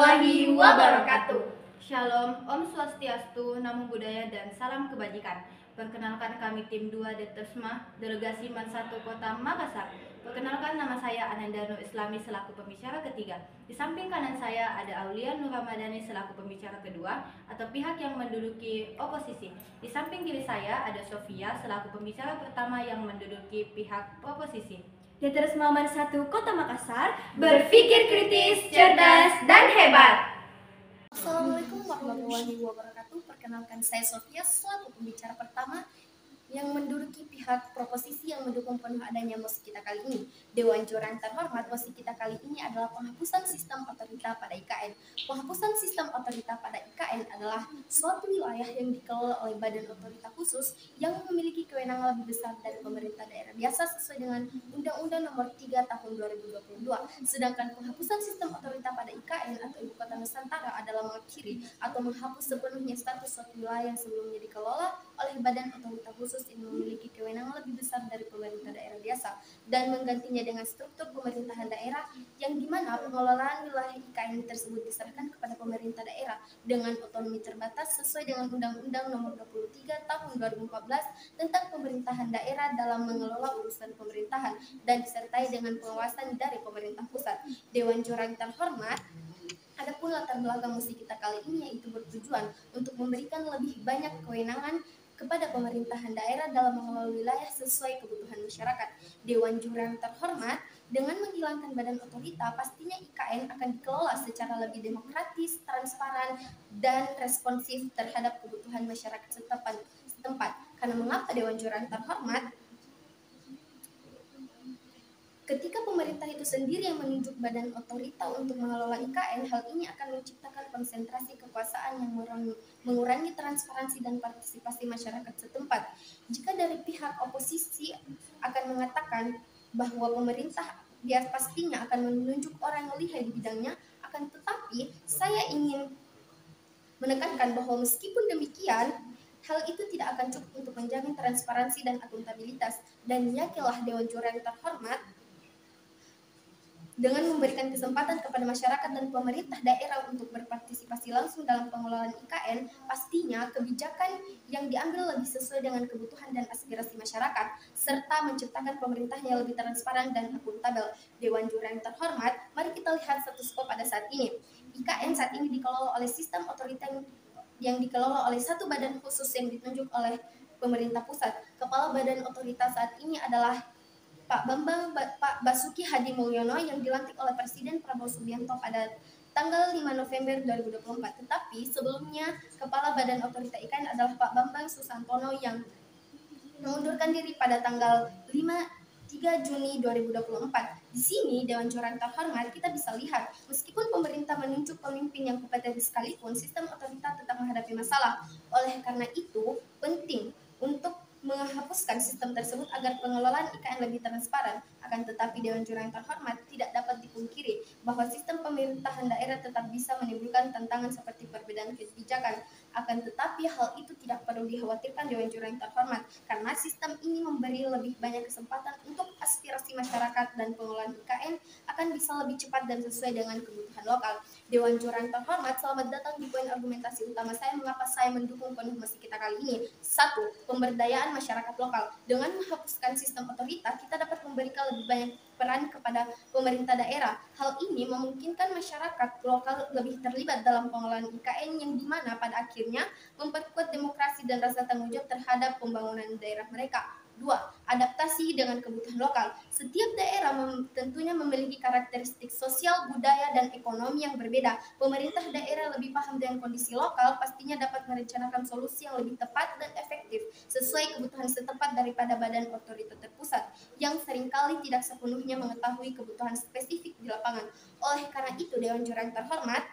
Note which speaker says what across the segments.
Speaker 1: warahmatullahi wabarakatuh.
Speaker 2: Shalom, Om Swastiastu, Namo Buddhaya, dan salam kebajikan. Perkenalkan kami tim 2 Detesma, Delegasi Man 1 Kota Makassar. Perkenalkan nama saya Ananda Nur Islami selaku pembicara ketiga. Di samping kanan saya ada Aulia Nur Ramadhani selaku pembicara kedua atau pihak yang menduduki oposisi. Di samping kiri saya ada Sofia selaku pembicara pertama yang menduduki pihak oposisi.
Speaker 1: Detesma Man 1 Kota Makassar,
Speaker 2: berpikir kritis, cerdas, dan hebat.
Speaker 3: Assalamualaikum warahmatullahi wabarakatuh. Perkenalkan saya Sofia selaku pembicara pertama yang menduduki pihak proposisi yang mendukung penuh adanya mosi kita kali ini. Dewan Juri yang terhormat, mosi kita kali ini adalah penghapusan sistem otorita pada IKN. Penghapusan sistem otorita pada IKN adalah suatu wilayah yang dikelola oleh badan otorita khusus yang memiliki kewenangan lebih besar dari pemerintah daerah biasa sesuai dengan Undang-Undang Nomor 3 Tahun 2022. Sedangkan penghapusan sistem otorita pada IKN atau Ibu Kota Nusantara adalah mengakhiri atau menghapus sepenuhnya status suatu wilayah yang sebelumnya dikelola oleh badan otorita khusus yang memiliki kewenangan lebih besar dari pemerintah daerah biasa dan menggantinya dengan struktur pemerintahan daerah yang dimana pengelolaan wilayah IKN tersebut diserahkan kepada pemerintah daerah dengan otonomi terbatas sesuai dengan Undang-Undang Nomor 23 Tahun 2014 tentang pemerintahan daerah dalam mengelola urusan pemerintahan dan disertai dengan pengawasan dari pemerintah pusat. Dewan Juri yang terhormat, adapun latar belakang mosi kita kali ini yaitu bertujuan untuk memberikan lebih banyak kewenangan kepada pemerintahan daerah dalam mengelola wilayah sesuai kebutuhan masyarakat. Dewan Juri yang terhormat, dengan menghilangkan badan otorita, pastinya IKN akan dikelola secara lebih demokratis, transparan, dan responsif terhadap kebutuhan masyarakat setempat. Karena mengapa Dewan Juri yang terhormat? Ketika pemerintah itu sendiri yang menunjuk badan otorita untuk mengelola IKN, hal ini akan menciptakan konsentrasi kekuasaan yang mengurangi transparansi dan partisipasi masyarakat setempat. Jika dari pihak oposisi akan mengatakan bahwa pemerintah dia pastinya akan menunjuk orang yang lihai di bidangnya, akan tetapi saya ingin menekankan bahwa meskipun demikian, hal itu tidak akan cukup untuk menjamin transparansi dan akuntabilitas. Dan yakinlah Dewan Juri yang terhormat, dengan memberikan kesempatan kepada masyarakat dan pemerintah daerah untuk berpartisipasi langsung dalam pengelolaan IKN, pastinya kebijakan yang diambil lebih sesuai dengan kebutuhan dan aspirasi masyarakat, serta menciptakan pemerintah yang lebih transparan dan akuntabel. Dewan Juri yang terhormat, mari kita lihat status quo pada saat ini. IKN saat ini dikelola oleh sistem otorita yang dikelola oleh satu badan khusus yang ditunjuk oleh pemerintah pusat. Kepala badan otorita saat ini adalah Pak Basuki Hadi Mulyono yang dilantik oleh Presiden Prabowo Subianto pada tanggal 5 November 2024. Tetapi sebelumnya Kepala Badan Otorita IKN adalah Pak Bambang Susantono yang mengundurkan diri pada tanggal 3 Juni 2024. Di sini Dewan Juri yang terhormat, kita bisa lihat meskipun pemerintah menunjuk pemimpin yang kompeten sekalipun, sistem otorita tetap menghadapi masalah. Oleh karena itu, penting untuk menghapuskan sistem tersebut agar pengelolaan IKN lebih transparan. Akan tetapi Dewan Juri yang terhormat, tidak dapat dipungkiri bahwa sistem pemerintahan daerah tetap bisa menimbulkan tantangan seperti perbedaan kebijakan. Akan tetapi hal itu tidak perlu dikhawatirkan Dewan Juri yang terhormat, karena sistem ini memberi lebih banyak kesempatan untuk aspirasi masyarakat dan pengelolaan IKN akan bisa lebih cepat dan sesuai dengan kebutuhan lokal. Dewan Juri yang terhormat, selamat datang di poin argumentasi utama saya mengapa saya mendukung penuh mosi kita kali ini. 1. Pemberdayaan masyarakat lokal. Dengan menghapuskan sistem otorita, kita dapat memberikan lebih banyak peran kepada pemerintah daerah. Hal ini memungkinkan masyarakat lokal lebih terlibat dalam pengelolaan IKN yang dimana pada akhirnya memperkuat demokrasi dan rasa tanggung jawab terhadap pembangunan daerah mereka. 2. Adaptasi dengan kebutuhan lokal. Setiap daerah tentunya memiliki karakteristik sosial, budaya, dan ekonomi yang berbeda. Pemerintah daerah lebih paham dengan kondisi lokal, pastinya dapat merencanakan solusi yang lebih tepat dan efektif sesuai kebutuhan setempat daripada badan otorita terpusat yang seringkali tidak sepenuhnya mengetahui kebutuhan spesifik di lapangan. Oleh karena itu, Dewan Juri yang terhormat,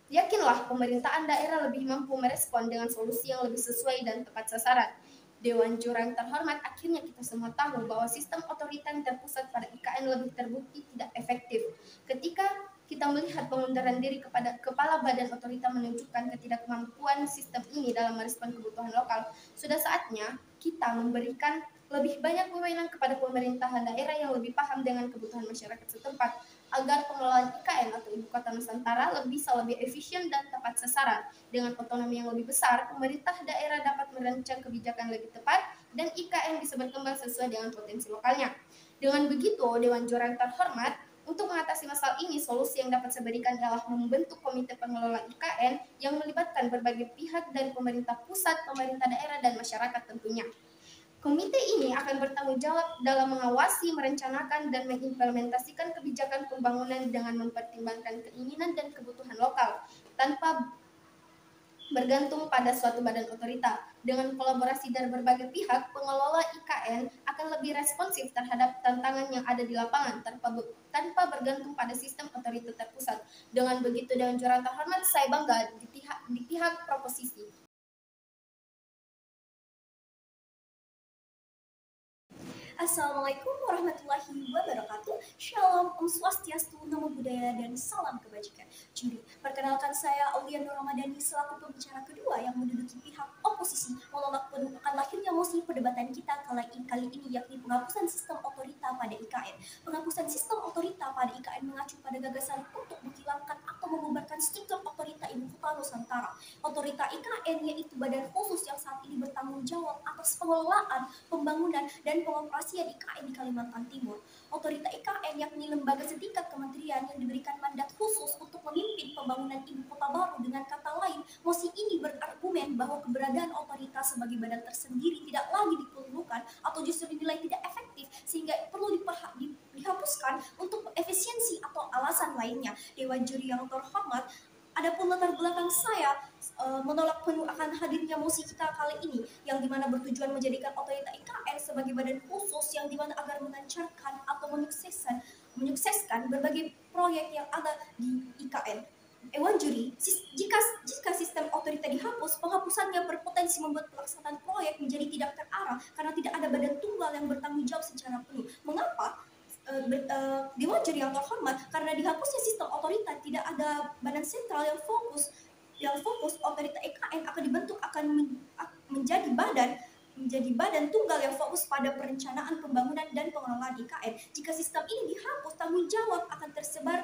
Speaker 3: yakinlah pemerintahan daerah lebih mampu merespon dengan solusi yang lebih sesuai dan tepat sasaran. Dewan Juri yang terhormat, akhirnya kita semua tahu bahwa sistem otorita yang terpusat pada IKN lebih terbukti tidak efektif. Ketika kita melihat pengunduran diri kepada kepala badan otorita menunjukkan ketidakmampuan sistem ini dalam merespon kebutuhan lokal, sudah saatnya kita memberikan lebih banyak wewenang kepada pemerintahan daerah yang lebih paham dengan kebutuhan masyarakat setempat. agar pengelolaan IKN atau Ibu Kota Nusantara bisa lebih efisien dan tepat sasaran. Dengan otonomi yang lebih besar, pemerintah daerah dapat merancang kebijakan lebih tepat dan IKN bisa berkembang sesuai dengan potensi lokalnya. Dengan begitu, Dewan Juri yang terhormat, untuk mengatasi masalah ini, solusi yang dapat saya berikan adalah membentuk komite pengelola IKN yang melibatkan berbagai pihak dari pemerintah pusat, pemerintah daerah, dan masyarakat tentunya. Komite ini akan bertanggung jawab dalam mengawasi, merencanakan, dan mengimplementasikan kebijakan pembangunan dengan mempertimbangkan keinginan dan kebutuhan lokal, tanpa bergantung pada suatu badan otorita. Dengan kolaborasi dari berbagai pihak, pengelola IKN akan lebih responsif terhadap tantangan yang ada di lapangan tanpa bergantung pada sistem otorita terpusat. Dengan begitu, Dewan Juri terhormat, saya bangga di pihak proposisi.
Speaker 1: Assalamualaikum warahmatullahi wabarakatuh. Shalom, Om Swastiastu, Namo Buddhaya, dan salam kebajikan. Jadi, perkenalkan saya Aulia Nur Ramadhani selaku pembicara kedua yang menduduki pihak oposisi menolak penolakan lahirnya mosi perdebatan kita kali ini, yakni penghapusan sistem otorita pada IKN. Penghapusan sistem otorita pada IKN mengacu pada gagasan untuk menghilangkan atau membubarkan struktur otorita Ibu Kota Nusantara. Otorita IKN yaitu badan khusus yang saat ini bertanggung jawab atas pengelolaan, pembangunan, dan pengoperasian IKN di Kalimantan Timur. Otorita IKN yakni lembaga setingkat kementerian yang diberikan mandat khusus untuk memimpin pembangunan ibu kota baru. Dengan kata lain, mosi ini berargumen bahwa keberadaan otorita sebagai badan tersendiri tidak lagi diperlukan atau justru dinilai tidak efektif sehingga perlu dihapuskan untuk efisiensi atau alasan lainnya. Dewan Juri yang terhormat, adapun latar belakang saya menolak penuh akan hadirnya mosi kita kali ini, yang dimana bertujuan menjadikan otorita IKN sebagai badan khusus yang dimana agar melancarkan atau menyukseskan berbagai proyek yang ada di IKN. Dewan Juri, jika sistem otorita dihapus, penghapusannya berpotensi membuat pelaksanaan proyek menjadi tidak terarah karena tidak ada badan tunggal yang bertanggung jawab secara penuh. Mengapa? Dewan Juri yang terhormat, karena dihapusnya sistem otorita tidak ada badan sentral yang fokus otorita IKN akan dibentuk menjadi badan tunggal yang fokus pada perencanaan pembangunan dan pengelolaan IKN. Jika sistem ini dihapus, tanggung jawab akan tersebar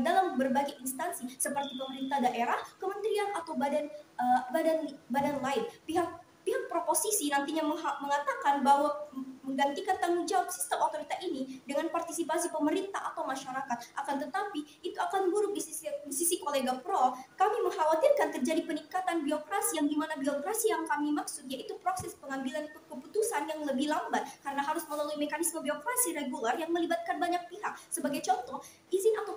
Speaker 1: dalam berbagai instansi seperti pemerintah daerah, kementerian atau badan lain. Pihak proposisi nantinya mengatakan bahwa menggantikan tanggung jawab sistem otorita ini dengan partisipasi pemerintah atau masyarakat. Akan tetapi, itu akan buruk di sisi kolega pro. Kami mengkhawatirkan terjadi peningkatan birokrasi, yang dimana birokrasi yang kami maksud yaitu proses pengambilan keputusan yang lebih lambat karena harus melalui mekanisme birokrasi reguler yang melibatkan banyak pihak. Sebagai contoh, izin atau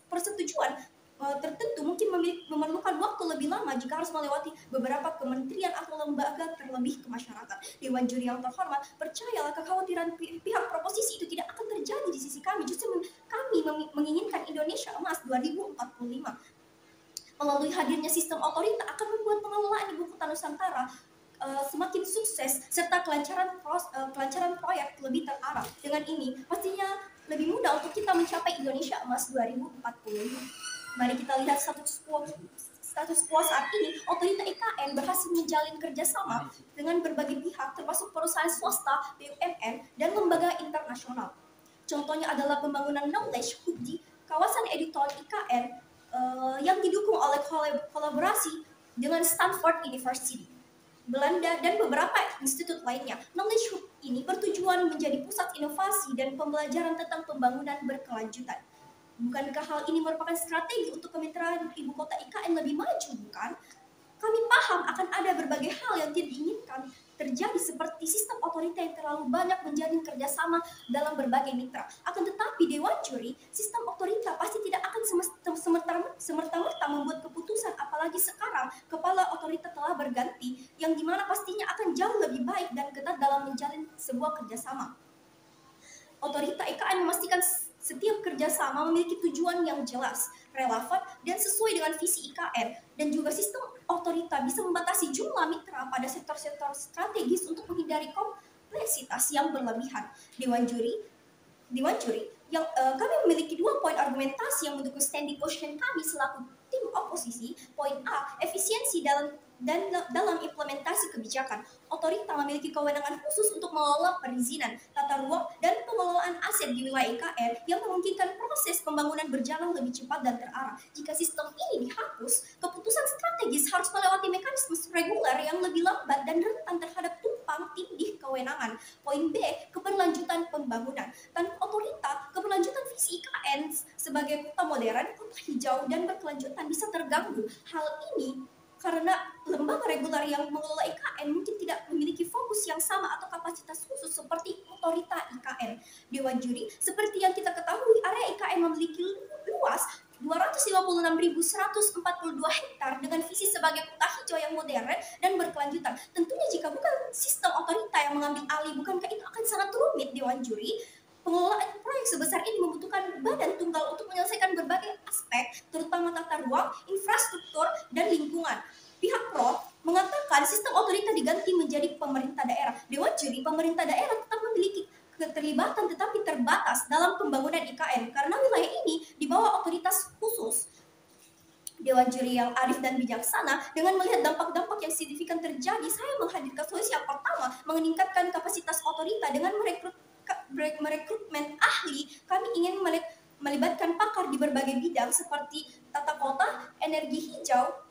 Speaker 1: persetujuan tertentu mungkin memerlukan waktu lebih lama jika harus melewati beberapa kementerian atau lembaga terlebih ke masyarakat. Dewan Juri yang terhormat, percayalah kekhawatiran pihak proposisi itu tidak akan terjadi di sisi kami. Justru kami menginginkan Indonesia Emas 2045. Melalui hadirnya sistem otorita akan membuat pengelolaan Ibu Kota Nusantara semakin sukses serta kelancaran proyek lebih terarah. Dengan ini, pastinya lebih mudah untuk kita mencapai Indonesia Emas 2045. Mari kita lihat status quo saat ini. Otorita IKN berhasil menjalin kerjasama dengan berbagai pihak termasuk perusahaan swasta, BUMN, dan lembaga internasional. Contohnya adalah pembangunan knowledge hub di kawasan editor IKN yang didukung oleh kolaborasi dengan Stanford University, Belanda, dan beberapa institut lainnya. Knowledge hub ini bertujuan menjadi pusat inovasi dan pembelajaran tentang pembangunan berkelanjutan. Bukankah hal ini merupakan strategi untuk kemitraan ibu kota IKN lebih maju, bukan? Kami paham akan ada berbagai hal yang tidak diinginkan terjadi seperti sistem otorita yang terlalu banyak menjalin kerjasama dalam berbagai mitra. Akan tetapi Dewan Juri, sistem otorita pasti tidak akan semerta-merta membuat keputusan, apalagi sekarang kepala otorita telah berganti, yang dimana pastinya akan jauh lebih baik dan ketat dalam menjalin sebuah kerjasama. Otorita IKN memastikan setiap kerjasama memiliki tujuan yang jelas, relevan, dan sesuai dengan visi IKN, dan juga sistem otorita bisa membatasi jumlah mitra pada sektor-sektor strategis untuk menghindari kompleksitas yang berlebihan. Dewan Juri, kami memiliki 2 poin argumentasi yang mendukung standing position kami selaku tim oposisi. Poin A, efisiensi dalam dalam implementasi kebijakan, otorita memiliki kewenangan khusus untuk mengelola perizinan, tata ruang, dan pengelolaan aset di wilayah IKN yang memungkinkan proses pembangunan berjalan lebih cepat dan terarah. Jika sistem ini dihapus, keputusan strategis harus melewati mekanisme reguler yang lebih lambat dan rentan terhadap tumpang tindih kewenangan. Poin B, keberlanjutan pembangunan. Tanpa otorita, keberlanjutan visi IKN sebagai kota modern, kota hijau, dan berkelanjutan bisa terganggu. Hal ini karena lembaga reguler yang mengelola IKN mungkin tidak memiliki fokus yang sama atau kapasitas khusus seperti otorita IKN. Dewan Juri, seperti yang kita ketahui, area IKN memiliki luas 256.142 hektar dengan visi sebagai kota hijau yang modern dan berkelanjutan. Tentunya jika bukan sistem otorita yang mengambil alih, bukankah itu akan sangat rumit, Dewan Juri? Pengelolaan proyek sebesar ini membutuhkan badan tunggal untuk menyelesaikan berbagai aspek, terutama tata ruang, infrastruktur, dan lingkungan. Pihak pro mengatakan sistem otorita diganti menjadi pemerintah daerah. Dewan Juri, pemerintah daerah tetap memiliki keterlibatan tetapi terbatas dalam pembangunan IKN karena wilayah ini di bawah otoritas khusus. Dewan Juri yang arif dan bijaksana, dengan melihat dampak-dampak yang signifikan terjadi, saya menghadirkan solusi yang pertama, meningkatkan kapasitas otorita dengan merekrutmen ahli. Kami ingin melibatkan pakar di berbagai bidang seperti tata kota, energi hijau,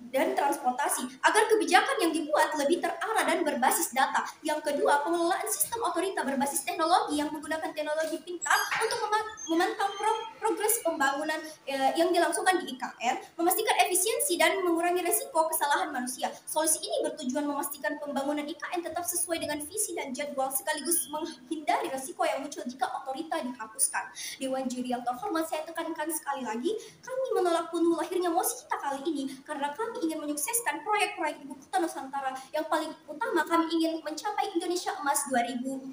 Speaker 1: dan transportasi agar kebijakan yang dibuat lebih terarah dan berbasis data. Yang kedua, pengelolaan sistem otorita berbasis teknologi yang menggunakan teknologi pintar untuk memantau progres pembangunan yang dilangsungkan di IKN, memastikan efisiensi dan mengurangi resiko kesalahan manusia. Solusi ini bertujuan memastikan pembangunan IKN tetap sesuai dengan visi dan jadwal sekaligus menghindari resiko yang muncul jika otorita dihapuskan. Dewan Juri yang terhormat, saya tekankan sekali lagi, kami menolak penuh lahirnya mosi kita kali ini karena kami ingin menyukseskan proyek-proyek Ibu Kota Nusantara. Yang paling utama, kami ingin mencapai Indonesia Emas 2045.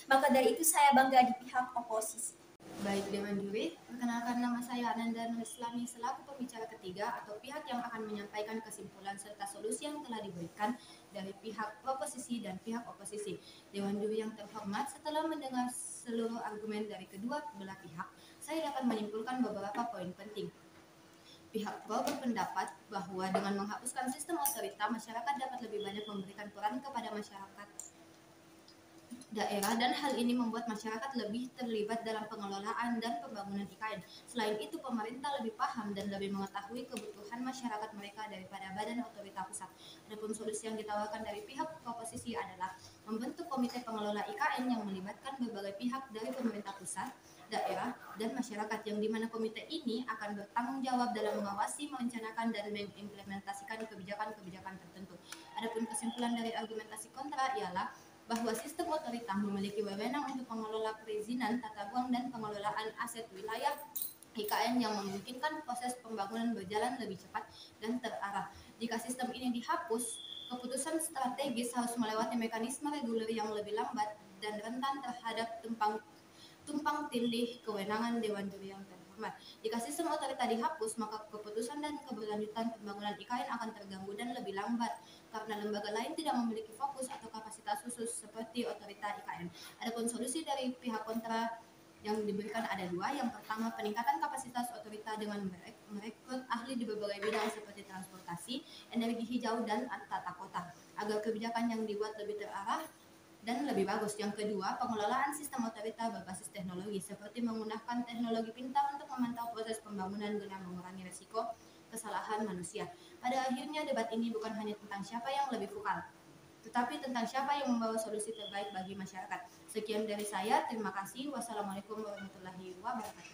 Speaker 1: Maka dari itu saya bangga di pihak oposisi.
Speaker 2: Baik, Dewan Juri, perkenalkan nama saya Ananda Nur Islami selaku pembicara ketiga atau pihak yang akan menyampaikan kesimpulan serta solusi yang telah diberikan dari pihak proposisi dan pihak oposisi. Dewan Juri yang terhormat, setelah mendengar seluruh argumen dari kedua belah pihak, saya dapat menyimpulkan beberapa poin penting. Pihak pro berpendapat bahwa dengan menghapuskan sistem otorita, masyarakat dapat lebih banyak memberikan peran kepada masyarakat daerah dan hal ini membuat masyarakat lebih terlibat dalam pengelolaan dan pembangunan IKN. Selain itu, pemerintah lebih paham dan lebih mengetahui kebutuhan masyarakat mereka daripada badan otorita pusat. Adapun solusi yang ditawarkan dari pihak oposisi adalah membentuk komite pengelola IKN yang melibatkan berbagai pihak dari pemerintah pusat, daerah, dan masyarakat, yang dimana komite ini akan bertanggung jawab dalam mengawasi, merencanakan, dan mengimplementasikan kebijakan-kebijakan tertentu. Adapun kesimpulan dari argumentasi kontra ialah bahwa sistem otorita memiliki wewenang untuk mengelola perizinan, tata ruang, dan pengelolaan aset wilayah IKN yang memungkinkan proses pembangunan berjalan lebih cepat dan terarah. Jika sistem ini dihapus, keputusan strategis harus melewati mekanisme reguler yang lebih lambat dan rentan terhadap tumpang tindih kewenangan Dewan Juri yang terhormat. Jika sistem otorita dihapus, maka keputusan dan keberlanjutan pembangunan IKN akan terganggu dan lebih lambat karena lembaga lain tidak memiliki fokus atau kapasitas khusus seperti otorita IKN. Adapun solusi dari pihak kontra yang diberikan ada dua. Yang pertama, peningkatan kapasitas otorita dengan merekrut ahli di berbagai bidang seperti transportasi, energi hijau, dan tata kota agar kebijakan yang dibuat lebih terarah dan lebih bagus. Yang kedua, pengelolaan sistem otorita berbasis teknologi seperti menggunakan teknologi pintar untuk memantau proses pembangunan guna mengurangi risiko kesalahan manusia. Pada akhirnya, debat ini bukan hanya tentang siapa yang lebih vokal, tetapi tentang siapa yang membawa solusi terbaik bagi masyarakat. Sekian dari saya, terima kasih. Wassalamualaikum warahmatullahi wabarakatuh.